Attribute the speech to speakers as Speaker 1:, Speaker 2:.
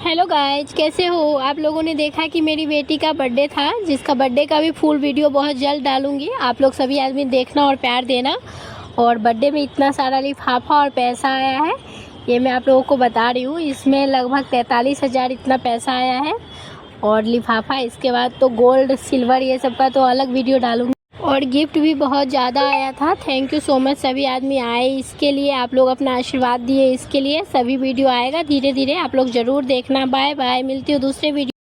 Speaker 1: Hello guys, कैसे हो आप लोगों ने? देखा कि मेरी बेटी का बर्थडे था, जिसका बर्थडे का भी फुल वीडियो बहुत जल्द डालूंगी। आप लोग सभी आदमी देखना और प्यार देना। और बर्थडे में इतना सारा लिफाफा और पैसा आया है, ये मैं आप लोगों को बता रही हूँ। इसमें लगभग 43,000 इतना पैसा आया है और लिफाफा। इसके बाद तो गोल्ड सिल्वर ये सब का तो अलग वीडियो डालूंगी। और गिफ्ट भी बहुत ज़्यादा आया था। थैंक यू सो मच, सभी आदमी आए इसके लिए, आप लोग अपना आशीर्वाद दिए इसके लिए। सभी वीडियो आएगा धीरे धीरे, आप लोग ज़रूर देखना। बाय बाय, मिलती हूँ दूसरे वीडियो।